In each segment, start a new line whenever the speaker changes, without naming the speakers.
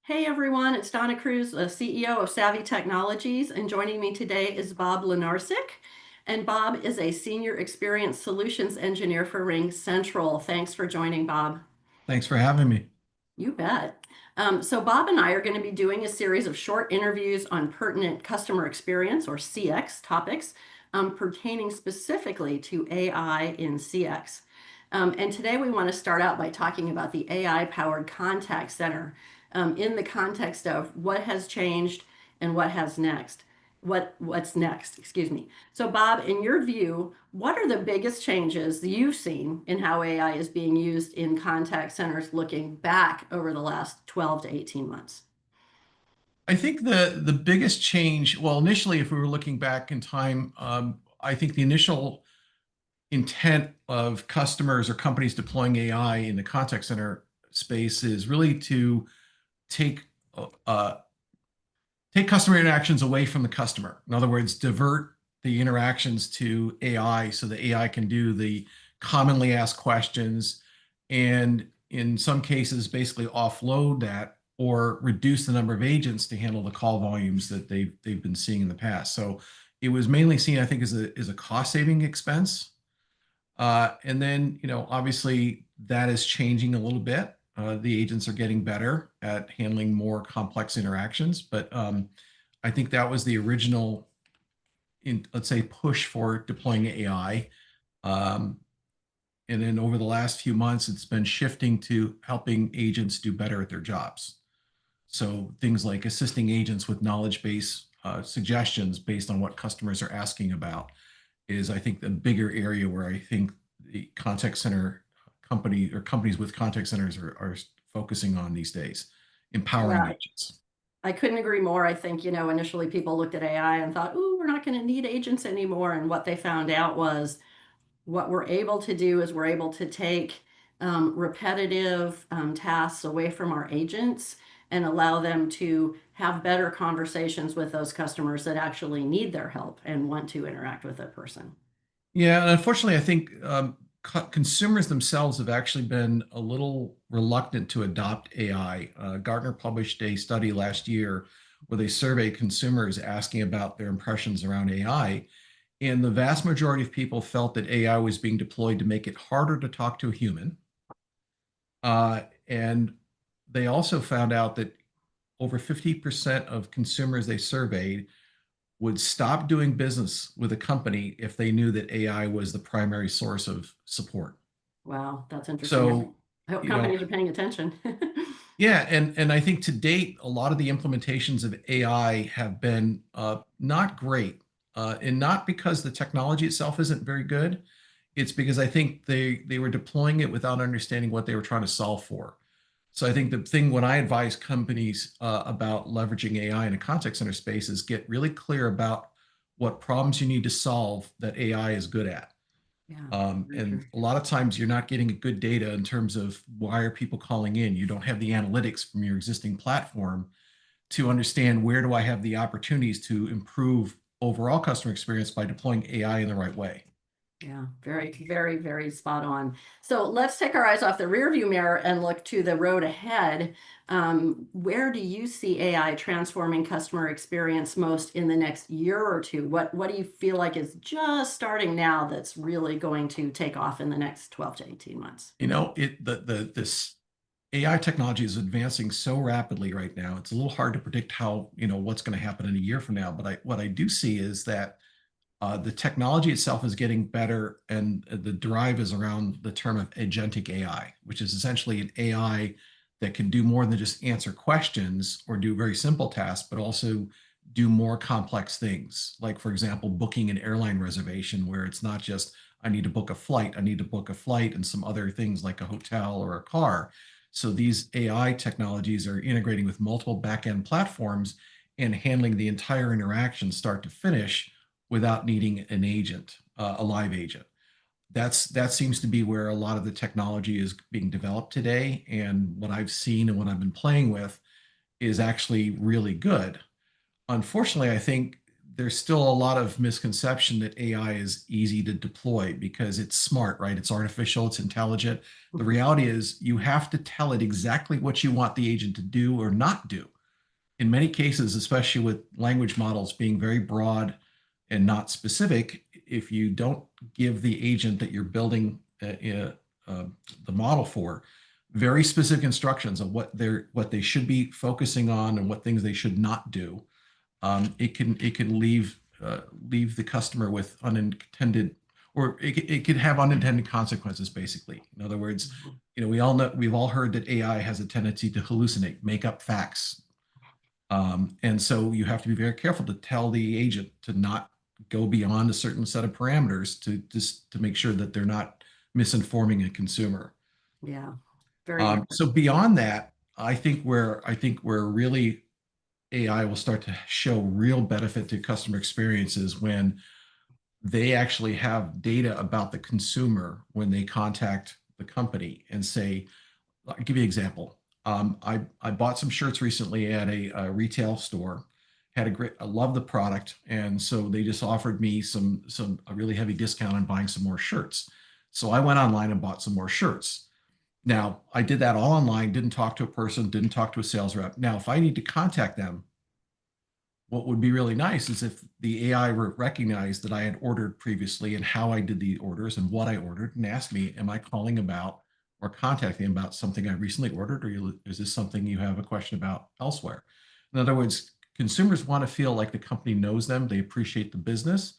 Hey everyone, it's Donna Cruz, the CEO of Savvy Technologies, and joining me today is Bob Lenarcik. And Bob is a Senior Experience Solutions Engineer for RingCentral. Thanks for joining, Bob.
Thanks for having me.
You bet. So Bob and I are going to be doing a series of short interviews on pertinent customer experience or CX topics pertaining specifically to AI in CX. And today we want to start out by talking about the AI-powered contact center in the context of what has changed and what has next. What's next, excuse me. So Bob, in your view, what are the biggest changes you've seen in how AI is being used in contact centers looking back over the last 12 to 18 months?
I think the biggest change, well, initially, if we were looking back in time, I think the initial intent of customers or companies deploying AI in the contact center space is really to take uh, take customer interactions away from the customer. In other words, divert the interactions to AI so the AI can do the commonly asked questions and in some cases basically offload that or reduce the number of agents to handle the call volumes that they've been seeing in the past. So it was mainly seen, I think, as a cost saving expense. And then, obviously that is changing a little bit. The agents are getting better at handling more complex interactions, but I think that was the original, let's say, push for deploying AI. Um, and then over the last few months, it's been shifting to helping agents do better at their jobs. So things like assisting agents with knowledge base suggestions based on what customers are asking about is, I think, the bigger area where I think the contact center company or companies with contact centers are focusing on these days, empowering
Yeah,
agents.
I couldn't agree more. I think, initially people looked at AI and thought, ooh, we're not going to need agents anymore. And what they found out was what we're able to do is we're able to take repetitive tasks away from our agents and allow them to have better conversations with those customers that actually need their help and want to interact with a person.
Yeah, and unfortunately, I think consumers themselves have actually been a little reluctant to adopt AI. Gartner published a study last year where they surveyed consumers asking about their impressions around AI. And the vast majority of people felt that AI was being deployed to make it harder to talk to a human. And they also found out that over 50% of consumers they surveyed would stop doing business with a company if they knew that AI was the primary source of support.
Wow, that's interesting.
So,
I hope
you know,
companies are paying attention.
yeah, and I think to date, a lot of the implementations of AI have been not great, and not because the technology itself isn't very good. It's because I think they were deploying it without understanding what they were trying to solve for. So I think the thing when I advise companies about leveraging AI in a contact center space is get really clear about what problems you need to solve that AI is good at.
Yeah, very true.
And a lot of times you're not getting good data in terms of why are people calling in. You don't have the analytics from your existing platform to understand where do I have the opportunities to improve overall customer experience by deploying AI in the right way.
Yeah, very, very, very spot on. So let's take our eyes off the rearview mirror and look to the road ahead. Where do you see AI transforming customer experience most in the next year or two? What do you feel like is just starting now that's really going to take off in the next 12 to 18 months?
This AI technology is advancing so rapidly right now. It's a little hard to predict how, what's going to happen in a year from now. But what I do see is that the technology itself is getting better, and the drive is around the term of agentic AI, which is essentially an AI that can do more than just answer questions or do very simple tasks, but also do more complex things. Like, for example, booking an airline reservation, where it's not just, I need to book a flight, I need to book a flight and some other things like a hotel or a car. So these AI technologies are integrating with multiple backend platforms and handling the entire interaction start to finish without needing an agent, a live agent. That seems to be where a lot of the technology is being developed today. And what I've seen and what I've been playing with is actually really good. Unfortunately, I think there's still a lot of misconception that AI is easy to deploy because it's smart, right? It's artificial, it's intelligent. The
Mhm.
reality is you have to tell it exactly what you want the agent to do or not do. In many cases, especially with language models being very broad and not specific, if you don't give the agent that you're building uh, the model for very specific instructions of what they should be focusing on and what things they should not do, it can leave the customer with unintended, or it could have unintended consequences. Basically, in other words,
Mhm.
we've all heard that AI has a tendency to hallucinate, make up facts, and so you have to be very careful to tell the agent to not go beyond a certain set of parameters to just to make sure that they're not misinforming a consumer.
Yeah, very
So
important.
beyond that, I think where really AI will start to show real benefit to customer experiences when they actually have data about the consumer when they contact the company and say, I'll give you an example. I bought some shirts recently at a retail store, had a great, I love the product. And so they just offered me a really heavy discount on buying some more shirts. So I went online and bought some more shirts. Now, I did that all online, didn't talk to a person, didn't talk to a sales rep. Now, if I need to contact them, what would be really nice is if the AI recognized that I had ordered previously and how I did the orders and what I ordered and asked me, am I calling about or contacting about something I recently ordered, or is this something you have a question about elsewhere? In other words, consumers want to feel like the company knows them, they appreciate the business.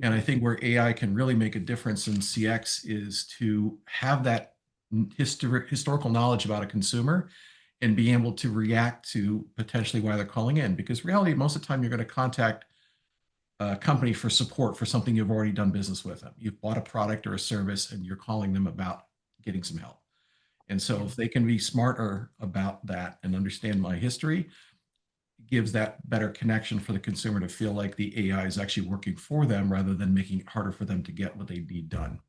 And I
Mhm.
think where AI can really make a difference in CX is to have that historical knowledge about a consumer and be able to react to potentially why they're calling in. Because reality, most of the time, you're going to contact a company for support for something you've already done business with them. You've bought a product or a service and you're calling them about getting some help. And so
Yeah.
if they can be smarter about that and understand my history, it gives that better connection for the consumer to feel like the AI is actually working for them rather than making it harder for them to get what they need done.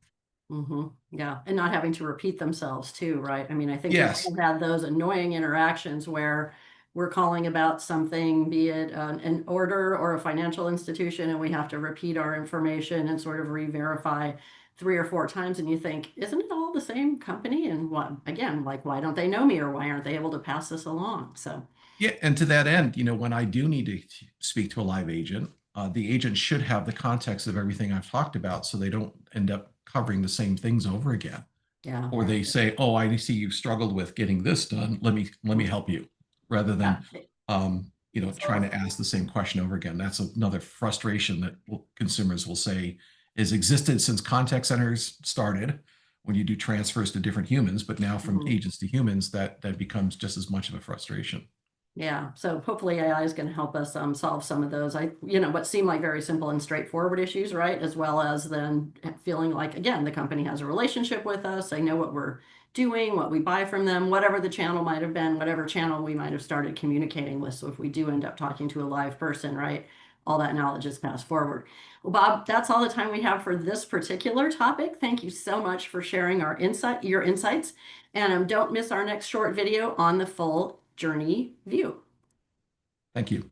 Yeah, and not having to repeat themselves too, right? I mean, I think we've
Yes.
all had those annoying interactions where we're calling about something, be it an order or a financial institution, and we have to repeat our information and sort of re-verify 3 or 4 times, and you think, isn't it all the same company? And what, again, like, why don't they know me, or why aren't they able to pass this along? So,
Yeah, and to that end, when I do need to speak to a live agent, the agent should have the context of everything I've talked about, so they don't end up covering the same things over again.
yeah.
Or they say, "Oh, I see you've struggled with getting this done. Let me help you," rather
Yeah.
than trying to ask the same question over again. That's another frustration that consumers will say is existed since contact centers started. When you do transfers to different humans, but now from
Mhm.
agents to humans, that becomes just as much of a frustration.
Yeah, so hopefully AI is going to help us solve some of those. What seem like very simple and straightforward issues, right? As well as then feeling like, again, the company has a relationship with us. They know what we're doing, what we buy from them, whatever the channel might have been, whatever channel we might have started communicating with. So if we do end up talking to a live person, right, all that knowledge is passed forward. Well, Bob, that's all the time we have for this particular topic. Thank you so much for sharing your insights. And don't miss our next short video on the full journey view.
Thank you.